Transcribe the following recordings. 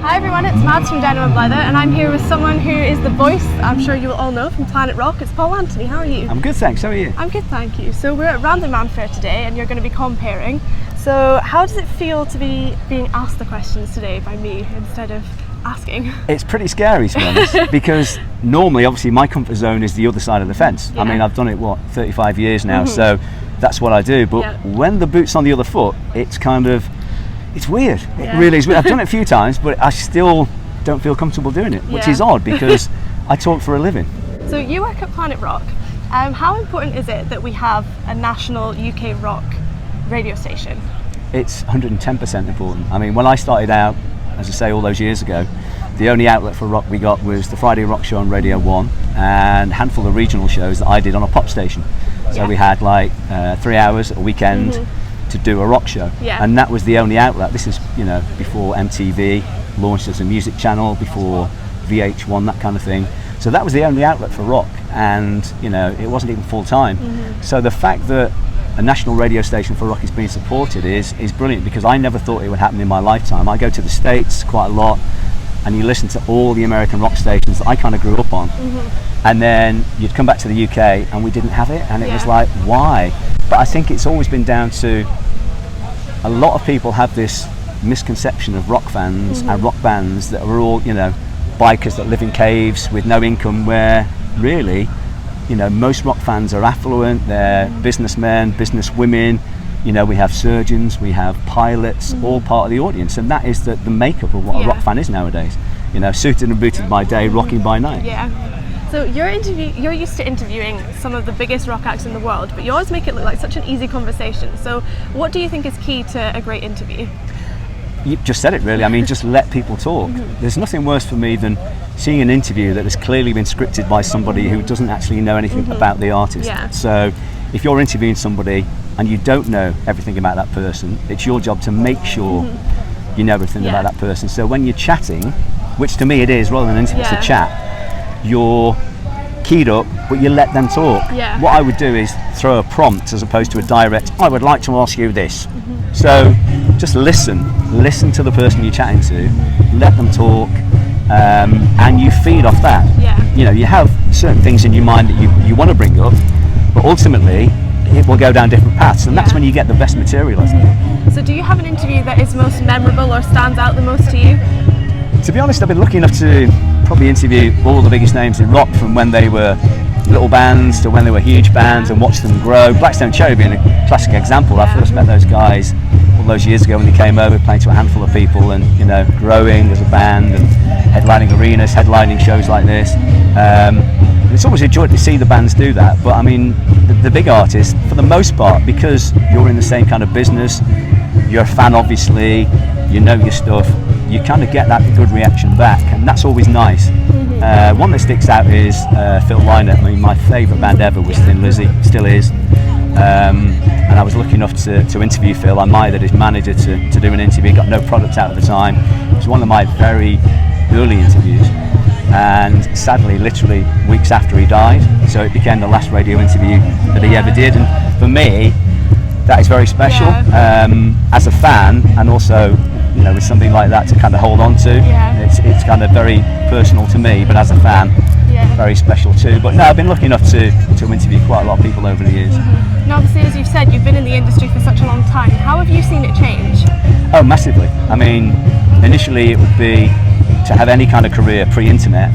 Hi everyone, it's Mads from Denim and Blether, and I'm here with someone who is the voice, I'm sure you will all know, from Planet Rock. It's Paul Anthony. How are you? I'm good, thanks. How are you? I'm good, thank you. So we're at Ramblin Man Fair today, and you're going to be comparing. So how does it feel to be being asked the questions today by me instead of asking? It's pretty scary, to be honest, because normally, obviously, my comfort zone is the other side of the fence. Yeah. I mean, I've done it, 35 years now, so that's what I do. But when the boot's on the other foot, it's weird. It really is weird. I've done it a few times, but I still don't feel comfortable doing it, which is odd because I talk for a living. So you work at Planet Rock. How important is it that we have a national UK rock radio station? It's 110% important. I mean, when I started out, as I say, all those years ago, the only outlet for rock we got was the Friday Rock Show on Radio 1 and a handful of regional shows that I did on a pop station. So we had like 3 hours a weekend to do a rock show, and that was the only outlet. This is, before MTV launched as a music channel, before VH1, that kind of thing. So that was the only outlet for rock, and it wasn't even full time. So the fact that a national radio station for rock is being supported is brilliant, because I never thought it would happen in my lifetime. I go to the States quite a lot, and you listen to all the American rock stations that I kind of grew up on, and then you'd come back to the UK and we didn't have it, and it was like, why? But I think it's always been down to a lot of people have this misconception of rock fans and rock bands that are all, bikers that live in caves with no income, where really, most rock fans are affluent, they're businessmen, businesswomen, we have surgeons, we have pilots, all part of the audience, and that is the makeup of what a rock fan is nowadays. Suited and booted by day, rocking by night. So you're used to interviewing some of the biggest rock acts in the world, but you always make it look like such an easy conversation. So what do you think is key to a great interview? You just said it, really. I mean, just let people talk. There's nothing worse for me than seeing an interview that has clearly been scripted by somebody who doesn't actually know anything about the artist. So if you're interviewing somebody and you don't know everything about that person, it's your job to make sure you know everything about that person. So when you're chatting, which to me it is, rather than an interview, it's a chat, you're keyed up, but you let them talk. What I would do is throw a prompt as opposed to a direct, I would like to ask you this. So just listen to the person you're chatting to, let them talk, and you feed off that. You have certain things in your mind that you want to bring up, but ultimately it will go down different paths, and that's when you get the best material, I think. So do you have an interview that is most memorable or stands out the most to you? To be honest, I've been lucky enough to probably interview all the biggest names in rock, from when they were little bands to when they were huge bands, and watch them grow. Blackstone Cherry being a classic example. I first met those guys all those years ago when they came over, playing to a handful of people, and growing as a band and headlining arenas, headlining shows like this. It's always a joy to see the bands do that, but I mean, the big artists, for the most part, because you're in the same kind of business, you're a fan obviously, you know your stuff, you kind of get that good reaction back, and that's always nice. One that sticks out is Phil Lynott. I mean, my favourite band ever was Thin Lizzy, still is. And I was lucky enough to interview Phil. I mired his manager to do an interview. He got no product out at the time. It was one of my very early interviews, and sadly, literally weeks after he died, so it became the last radio interview that he ever did. And for me, that is very special as a fan, and also with something like that to kind of hold on to. It's kind of very personal to me, but as a fan, very special too. But no, I've been lucky enough to interview quite a lot of people over the years. Now, obviously, as you've said, you've been in the industry for such a long time. How have you seen it change? Oh, massively. I mean, initially it would be, to have any kind of career pre-internet,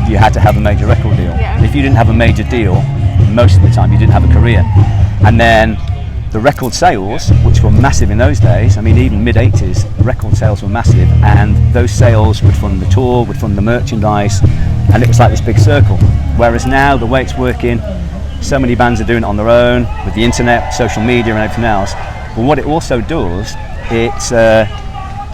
you had to have a major record deal. If you didn't have a major deal, most of the time you didn't have a career. And then the record sales, which were massive in those days, I mean, even mid-80s, record sales were massive, and those sales would fund the tour, would fund the merchandise, and it was like this big circle. Whereas now, the way it's working, so many bands are doing it on their own, with the internet, social media and everything else. But what it also does, it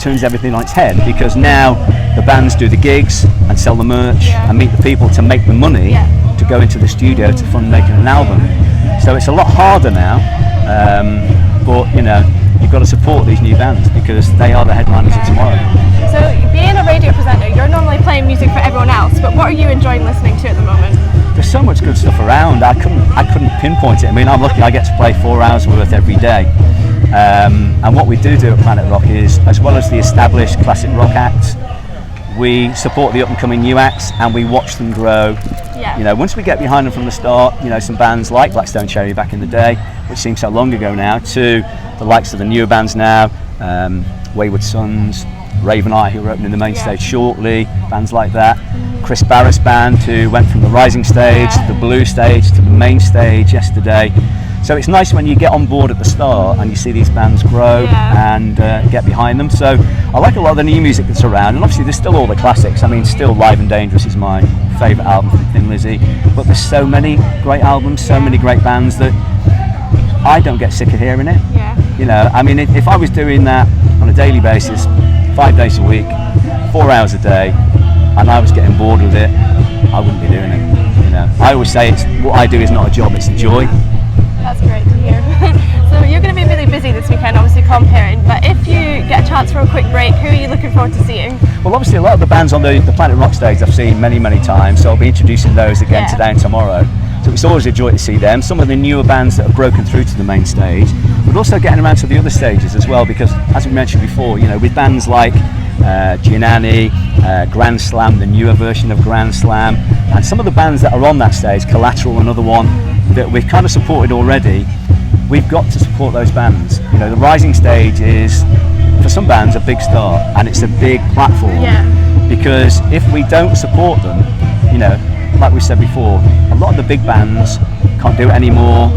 turns everything on its head, because now the bands do the gigs and sell the merch and meet the people to make the money to go into the studio to fund making an album. So it's a lot harder now, but you've got to support these new bands, because they are the headliners of tomorrow. So being a radio presenter, you're normally playing music for everyone else, but what are you enjoying listening to at the moment? There's so much good stuff around. I couldn't pinpoint it. I mean, I'm lucky I get to play 4 hours worth every day. And what we do at Planet Rock is, as well as the established classic rock acts, we support the up and coming new acts, and we watch them grow. Yeah. You know, once we get behind them from the start, you know, some bands like Blackstone Cherry back in the day, which seems so long ago now, to the likes of the newer bands now, Wayward Sons, Raven Eye, who are opening the main stage shortly, bands like that. Chris Barrett's band, who went from the rising stage to the blue stage to the main stage yesterday. So it's nice when you get on board at the start and you see these bands grow and get behind them. So I like a lot of the new music that's around, and obviously there's still all the classics. I mean, still Live and Dangerous is my favourite album from Thin Lizzy, but there's so many great albums, so many great bands that I don't get sick of hearing it. Yeah. You know, I mean, if I was doing that on a daily basis, 5 days a week, 4 hours a day, and I was getting bored with it, I wouldn't be doing it. You know, I always say it's what I do is not a job; it's a joy. That's great to hear. So you're going to be really busy this weekend, obviously comparing, but if you get a chance for a quick break, who are you looking forward to seeing? Well, obviously a lot of the bands on the Planet Rock stage I've seen many times, so I'll be introducing those again today and tomorrow. So it's always a joy to see them. Some of the newer bands that have broken through to the main stage, but also getting around to the other stages as well, because as we mentioned before, you know, with bands like Giannani, Grand Slam, the newer version of Grand Slam, and some of the bands that are on that stage, Collateral, another one that we've kind of supported already, we've got to support those bands. You know, the rising stage is, for some bands, a big start, and it's a big platform. Because if we don't support them, you know, like we said before, a lot of the big bands can't do it anymore.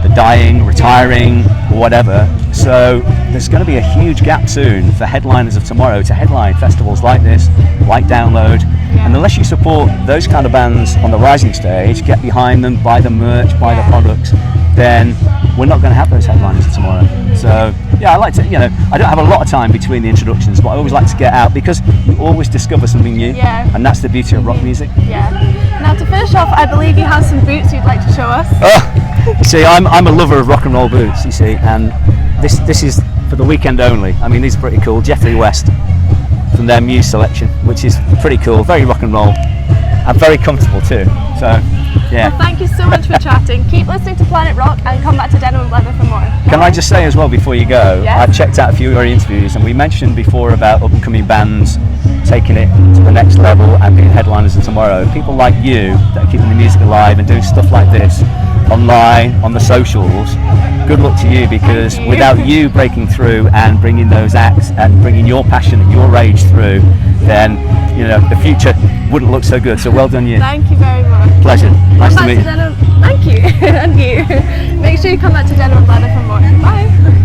They're dying, retiring, or whatever. So there's going to be a huge gap soon for headliners of tomorrow to headline festivals like this, like Download. And unless you support those kind of bands on the rising stage, get behind them, buy the merch, buy the products, then we're not going to have those headliners tomorrow. So yeah, I like to, you know, I don't have a lot of time between the introductions, but I always like to get out because you always discover something new, and that's the beauty of rock music. Now to finish off, I believe you have some boots you'd like to show us. You see, I'm a lover of rock and roll boots, you see, and this is for the weekend only. I mean, these are pretty cool. Jeffrey West from their Muse selection, which is pretty cool, very rock and roll, and very comfortable too. So, yeah. Well, thank you so much for chatting. Keep listening to Planet Rock and come back to Denim and Blether for more. Can I just say as well before you go, I've checked out a few of your interviews, and we mentioned before about up and coming bands taking it to the next level and being headliners of tomorrow. People like you that are keeping the music alive and doing stuff like this online, on the socials, good luck to you, because without you breaking through and bringing those acts and bringing your passion and your rage through, then, you know, the future wouldn't look so good. So well done you. Thank you very much. Pleasure. Nice to meet you. Thank you. And you. Make sure you come back to Denim and Blether for more. Bye.